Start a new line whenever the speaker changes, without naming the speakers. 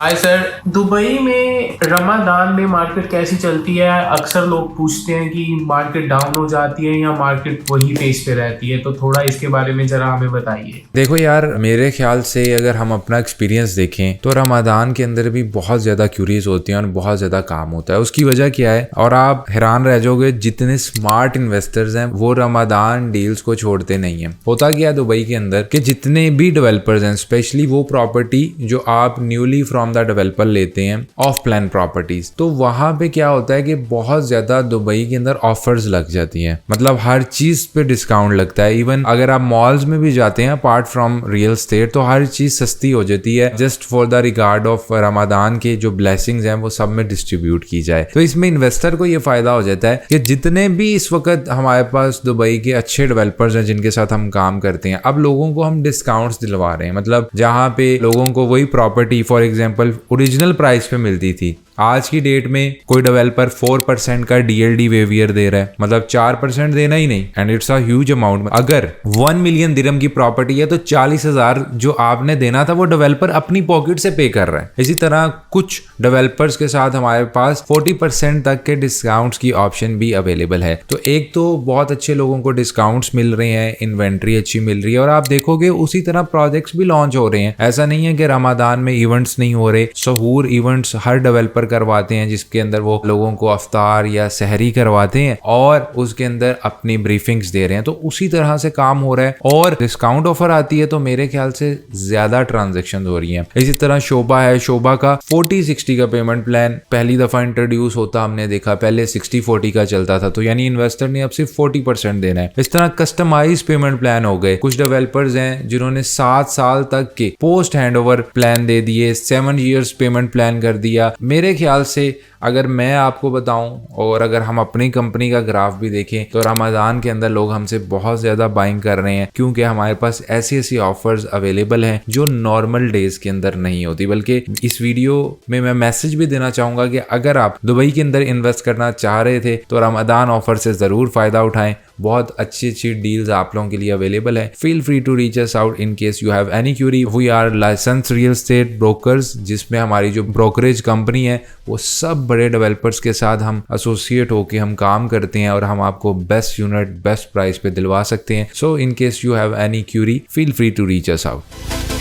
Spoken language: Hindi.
Hi sir. दुबई में रमादान में मार्केट कैसी चलती है? अक्सर लोग पूछते हैं कि मार्केट डाउन हो जाती है या मार्केट वही पेस पे रहती है, तो थोड़ा इसके बारे में जरा हमें बताइए।
देखो यार, मेरे ख्याल से अगर हम अपना एक्सपीरियंस देखें तो रमादान के अंदर भी बहुत ज़्यादा क्यूरीज होती हैं और बहुत ज़्यादा काम होता है। उसकी वजह क्या है और आप हैरान रह जाओगे, जितने स्मार्ट इन्वेस्टर्स हैं वो रमादान डील्स को छोड़ते नहीं हैं। होता क्या है दुबई के अंदर कि जितने भी डेवलपर्स हैं, स्पेशली वो प्रॉपर्टी जो आप न्यूली फ्रॉम द डेवलपर लेते हैं, ऑफ प्लान प्रॉपर्टीज, तो वहां पे क्या होता है कि बहुत ज्यादा दुबई के अंदर ऑफर्स लग जाती हैं। मतलब हर चीज पे डिस्काउंट लगता है। इवन अगर आप मॉल्स में भी जाते हैं अपार्ट फ्रॉम रियल स्टेट, तो हर चीज सस्ती हो जाती है just for the regard of Ramadan के जो ब्लेसिंग्स हैं वो सब में डिस्ट्रीब्यूट की जाए। तो इसमें इन्वेस्टर को ये फायदा हो जाता है कि जितने भी इस वक्त हमारे पास दुबई के अच्छे डेवलपर्स हैं जिनके साथ हम काम करते हैं, अब लोगों को हम डिस्काउंट्स दिलवा रहे हैं। मतलब जहां पे लोगों को वही property for example original price पे मिलती थी, आज की डेट में कोई डेवलपर 4% का डीएलडी वेवियर दे रहा है। मतलब 4% देना ही नहीं, and it's a huge amount. अगर 1 मिलियन दिरहम की प्रॉपर्टी है तो 40,000 जो आपने देना था वो डेवलपर अपनी पॉकेट से पे कर रहा है। इसी तरह कुछ डेवलपर्स के साथ हमारे पास 40% तक के डिस्काउंट्स की ऑप्शन भी अवेलेबल है। तो एक तो बहुत अच्छे लोगों को डिस्काउंट्स मिल रहे हैं, इन्वेंट्री अच्छी मिल रही है, और आप देखोगे उसी तरह प्रोजेक्ट्स भी लॉन्च हो रहे हैं। ऐसा नहीं है कि रमादान में इवेंट्स नहीं हो रहे। सहूर इवेंट्स हर डेवलपर करवाते हैं जिसके अंदर वो लोगों को अफ्तार या सहरी करवाते हैं और उसके अंदर अपनी ब्रीफिंग्स दे रहे हैं। तो उसी तरह से काम हो रहा है और डिस्काउंट ऑफर आती है तो मेरे ख्याल से ज्यादा ट्रांजैक्शन हो रही हैं। इसी तरह शोभा है, शोभा का 40-60 का पेमेंट प्लान पहली दफा इंट्रोड्यूस होता हमने देखा। पहले 60-40 का चलता था, तो यानी इन्वेस्टर ने अब सिर्फ 40% देना है। इस तरह कस्टमाइज पेमेंट प्लान हो गए। कुछ डेवलपर्स हैं जिन्होंने 7 साल तक के पोस्ट हैंडओवर प्लान दे दिए, 7 years पेमेंट प्लान कर दिया। मेरे ख्याल से अगर मैं आपको बताऊं और अगर हम अपनी कंपनी का ग्राफ भी देखें तो रमजान के अंदर लोग हमसे बहुत ज़्यादा बाइंग कर रहे हैं, क्योंकि हमारे पास ऐसी ऐसी ऑफर्स अवेलेबल हैं जो नॉर्मल डेज के अंदर नहीं होती। बल्कि इस वीडियो में मैं मैसेज भी देना चाहूँगा कि अगर आप दुबई के अंदर इन्वेस्ट करना चाह रहे थे तो रमजान ऑफर से ज़रूर फ़ायदा उठाएं। बहुत अच्छी अच्छी डील्स आप लोगों के लिए अवेलेबल है। Feel free to reach us out in case you have any query. We are license real estate brokers, जिसमें हमारी जो ब्रोकरेज कंपनी है वो सब बड़े डेवलपर्स के साथ हम एसोसिएट होके हम काम करते हैं और हम आपको बेस्ट यूनिट बेस्ट प्राइस पे दिलवा सकते हैं। So in case you have any query, feel free to reach us out.